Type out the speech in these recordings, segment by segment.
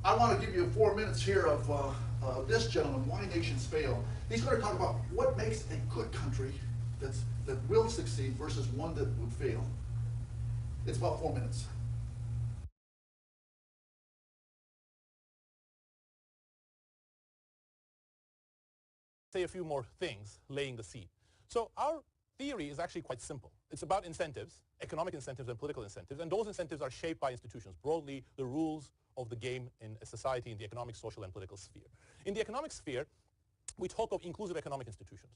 I want to give you 4 minutes here of this gentleman, Why Nations Fail. He's going to talk about what makes a good country that will succeed versus one that would fail. It's about 4 minutes. Say a few more things, laying the seed. So our theory is actually quite simple. It's about incentives, economic incentives and political incentives, and those incentives are shaped by institutions, broadly the rules of the game in a society in the economic, social, and political sphere. In the economic sphere, we talk of inclusive economic institutions.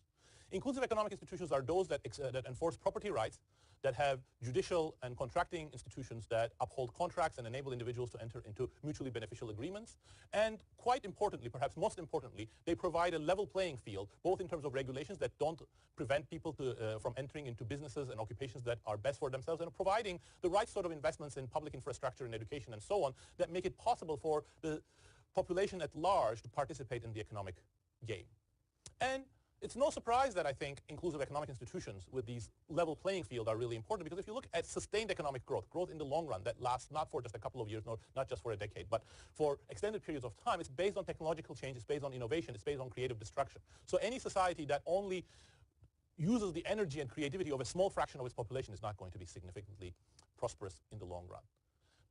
Inclusive economic institutions are those that enforce property rights, that have judicial and contracting institutions that uphold contracts and enable individuals to enter into mutually beneficial agreements. And quite importantly, perhaps most importantly, they provide a level playing field, both in terms of regulations that don't prevent people from entering into businesses and occupations that are best for themselves, and providing the right sort of investments in public infrastructure and education and so on that make it possible for the population at large to participate in the economic game. And it's no surprise that I think inclusive economic institutions with these level playing field are really important, because if you look at sustained economic growth, growth in the long run that lasts not for just a couple of years, not just for a decade, but for extended periods of time, it's based on technological change, it's based on innovation, it's based on creative destruction. So any society that only uses the energy and creativity of a small fraction of its population is not going to be significantly prosperous in the long run.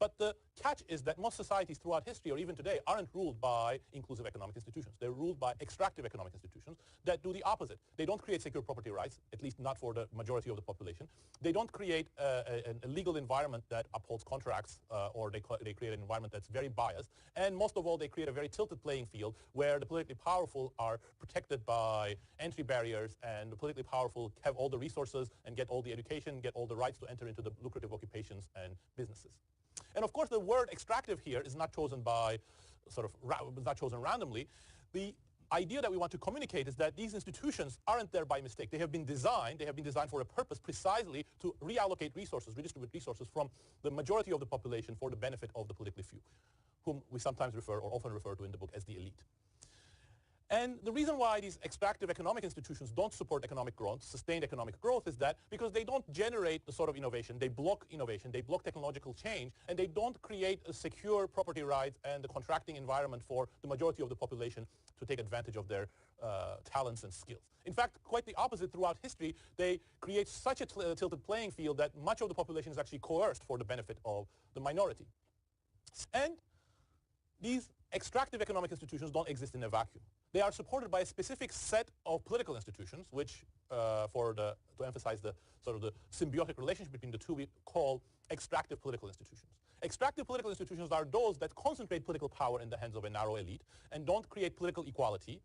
But the catch is that most societies throughout history, or even today, aren't ruled by inclusive economic institutions. They're ruled by extractive economic institutions that do the opposite. They don't create secure property rights, at least not for the majority of the population. They don't create a legal environment that upholds contracts, or they create an environment that's very biased. And most of all, they create a very tilted playing field where the politically powerful are protected by entry barriers, and the politically powerful have all the resources and get all the education, get all the rights to enter into the lucrative occupations and businesses. And of course, the word extractive here is not chosen by not chosen randomly. The idea that we want to communicate is that these institutions aren't there by mistake. They have been designed for a purpose, precisely to reallocate resources, redistribute resources from the majority of the population for the benefit of the politically few, whom we sometimes refer, or often refer to in the book, as the elite. And the reason why these extractive economic institutions don't support economic growth, sustained economic growth, is that because they don't generate the sort of innovation, they block technological change, and they don't create a secure property rights and the contracting environment for the majority of the population to take advantage of their talents and skills. In fact, quite the opposite throughout history. They create such a tilted playing field that much of the population is actually coerced for the benefit of the minority. And these extractive economic institutions don't exist in a vacuum. They are supported by a specific set of political institutions, which, to emphasize the sort of the symbiotic relationship between the two, we call extractive political institutions. Extractive political institutions are those that concentrate political power in the hands of a narrow elite and don't create political equality.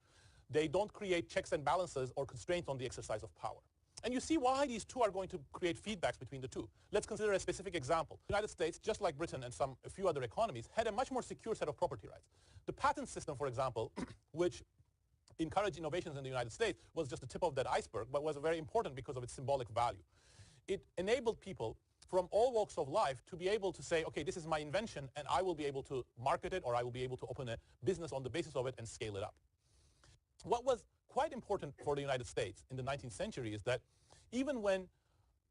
They don't create checks and balances or constraints on the exercise of power. And you see why these two are going to create feedbacks between the two. Let's consider a specific example. The United States, just like Britain and a few other economies, had a much more secure set of property rights. The patent system, for example, which encouraged innovations in the United States, was just the tip of that iceberg, but was very important because of its symbolic value. It enabled people from all walks of life to be able to say, okay, this is my invention, and I will be able to market it, or I will be able to open a business on the basis of it and scale it up. What was quite important for the United States in the 19th century is that even when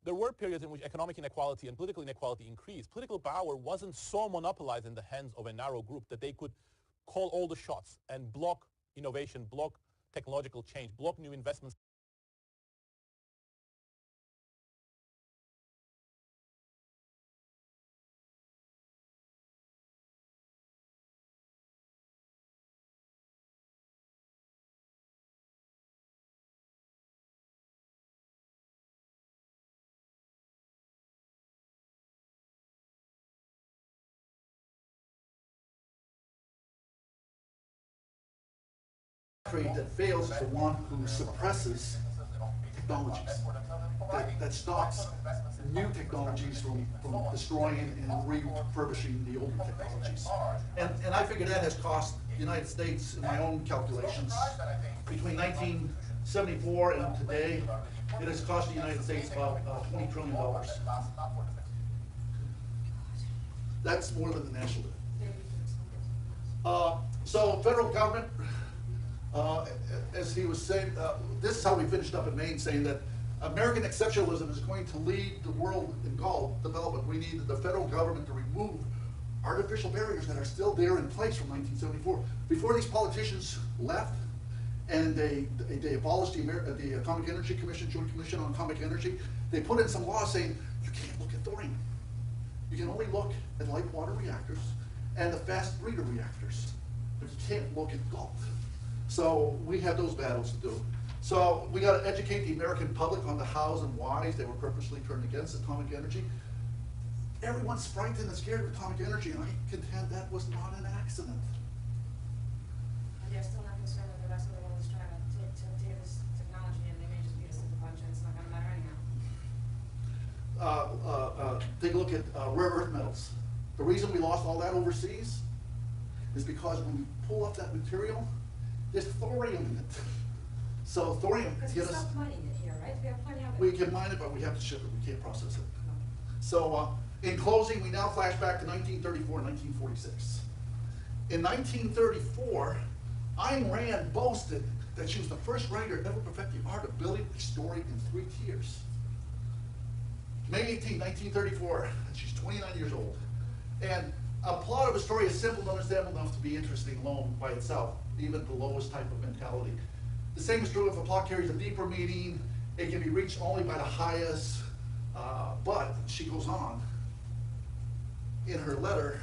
there were periods in which economic inequality and political inequality increased, political power wasn't so monopolized in the hands of a narrow group that they could call all the shots and block innovation, block technological change, block new investments. That fails is the one who suppresses technologies, that stops new technologies from destroying and refurbishing the older technologies. And I figure that has cost the United States, in my own calculations, between 1974 and today, it has cost the United States about $20 trillion. That's more than the national debt. So federal government, as he was saying, this is how we finished up in Maine, saying that American exceptionalism is going to lead the world in Galt development. We need the federal government to remove artificial barriers that are still there in place from 1974. Before these politicians left, and they abolished the Atomic Energy Commission, Joint Commission on Atomic Energy, they put in some laws saying you can't look at thorium. You can only look at light water reactors and the fast breeder reactors, but you can't look at Galt. So we have those battles to do. So we got to educate the American public on the hows and whys they were purposely turned against atomic energy. Everyone's frightened and scared of atomic energy, and I contend that was not an accident. And they're still not concerned that the rest of the world is trying to take this technology, and they may just beat us to the punch, and it's not going to matter anyhow. Take a look at rare earth metals. The reason we lost all that overseas is because when we pull up that material, there's thorium in it. So thorium Because we stopped mining it here, right? We have plenty of it. we can mine it, but we have to ship it. We can't process it. So in closing, we now flash back to 1934 and 1946. In 1934, Ayn Rand boasted that she was the first writer ever to perfect the art of building a story in 3 tiers. May 18, 1934, and she's 29 years old. And a plot of a story is simple and understandable enough to be interesting alone by itself, even the lowest type of mentality. The same is true if a plot carries a deeper meaning. It can be reached only by the highest. But she goes on in her letter.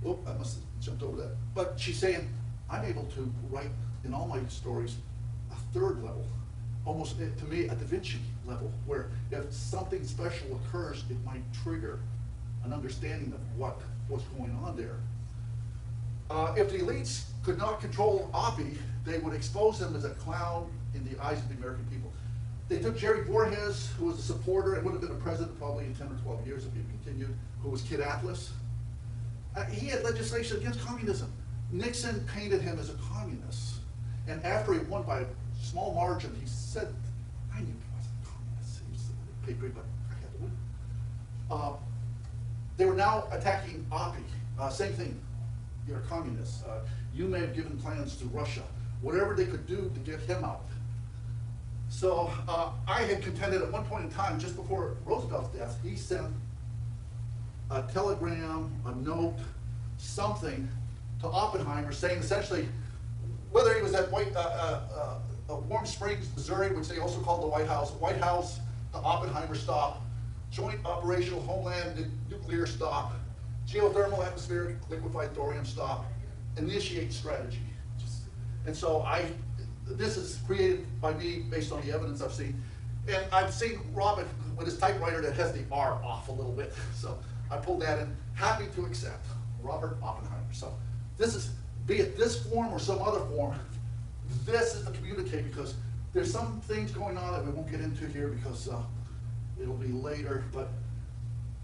Oh, I must have jumped over that. But she's saying, I'm able to write in all my stories a 3rd level, almost to me a Da Vinci level, where if something special occurs, it might trigger an understanding of what's going on there. If the elites could not control Oppie, they would expose him as a clown in the eyes of the American people. They took Jerry Voorhis, who was a supporter and would have been a president probably in 10 or 12 years if he continued, who was Kid Atlas. He had legislation against communism. Nixon painted him as a communist. And after he won by a small margin, he said, I knew he wasn't a communist. He was a patriot, but I had to win. They were now attacking Oppie. Same thing. You're a communist. You may have given plans to Russia. Whatever they could do to get him out. So I had contended at one point in time, just before Roosevelt's death, he sent a telegram, a note, something to Oppenheimer saying essentially, whether he was at Warm Springs, Missouri, which they also called the White House, the Oppenheimer stop, Joint Operational Homeland Nuclear stop, geothermal atmospheric liquefied thorium stop, initiate strategy. And so this is created by me based on the evidence I've seen. And I've seen Robin with his typewriter that has the R off a little bit. So I pulled that in, happy to accept, Robert Oppenheimer. So this is, be it this form or some other form, this is the communique, because there's some things going on that we won't get into here because it'll be later, but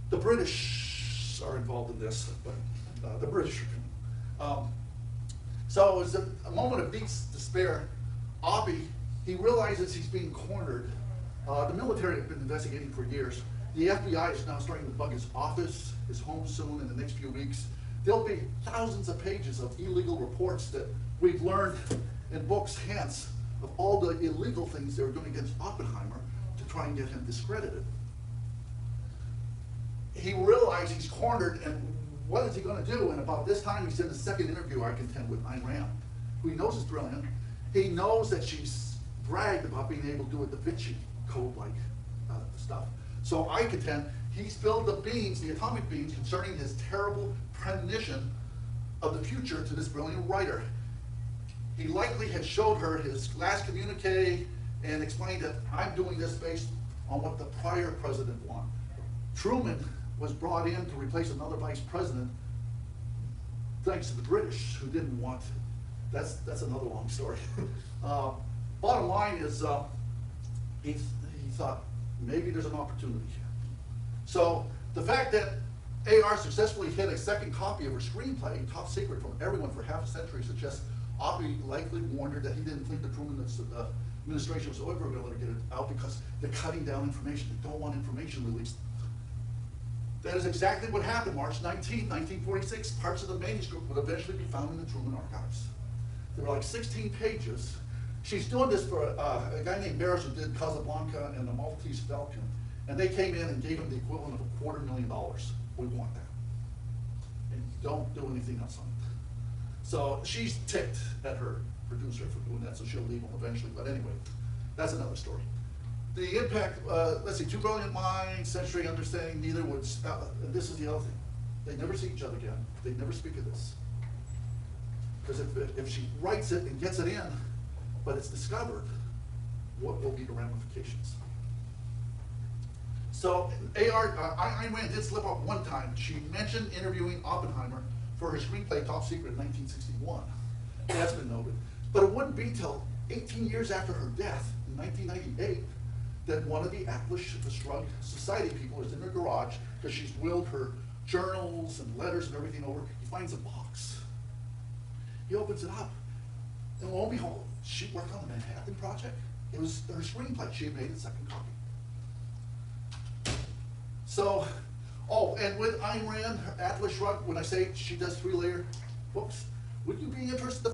the British are involved in this, but the British are. So it was a moment of deep despair. Oppie, he realizes he's being cornered. The military have been investigating for years. The FBI is now starting to bug his office, his home soon in the next few weeks. There'll be thousands of pages of illegal reports that we've learned in books hence of all the illegal things they were doing against Oppenheimer to try and get him discredited. He realized he's cornered, and what is he going to do? And about this time, he's in the 2nd interview, I contend, with Ayn Rand, who he knows is brilliant. He knows that she's bragged about being able to do a Da Vinci Code-like stuff. So I contend he spilled the beans, the atomic beans, concerning his terrible premonition of the future to this brilliant writer. He likely had showed her his last communique and explained that I'm doing this based on what the prior president wanted. Truman was brought in to replace another vice president thanks to the British, who didn't want it. That's another long story. Bottom line is he thought maybe there's an opportunity here. So the fact that AR successfully hid a 2nd copy of her screenplay, top secret from everyone for half a century, suggests Oppie likely warned her that he didn't think the Truman administration was ever going to get it out because they're cutting down information. They don't want information released. That is exactly what happened. March 19, 1946, parts of the manuscript would eventually be found in the Truman archives. There were like 16 pages. She's doing this for a guy named Barris who did Casablanca and the Maltese Falcon. And they came in and gave him the equivalent of $250,000. We want that. don't do anything else on it. So she's ticked at her producer for doing that, so she'll leave him eventually. But anyway, that's another story. The impact, let's see, 2 brilliant minds, century understanding, neither would, and this is the other thing. They never see each other again. They never speak of this. Because if she writes it and gets it in, but it's discovered, what will be the ramifications? So Ayn Rand did slip up one time. She mentioned interviewing Oppenheimer for her screenplay Top Secret in 1961. That's been noted. But it wouldn't be till 18 years after her death, in 1998, that one of the Atlas Shrugged Society people is in her garage because she's willed her journals and letters and everything over. He finds a box. He opens it up. And lo and behold, she worked on the Manhattan Project. It was her screenplay. She had made a second copy. So, oh, and with Ayn Rand, her Atlas Shrugged, when I say she does 3-layer books, would you be interested?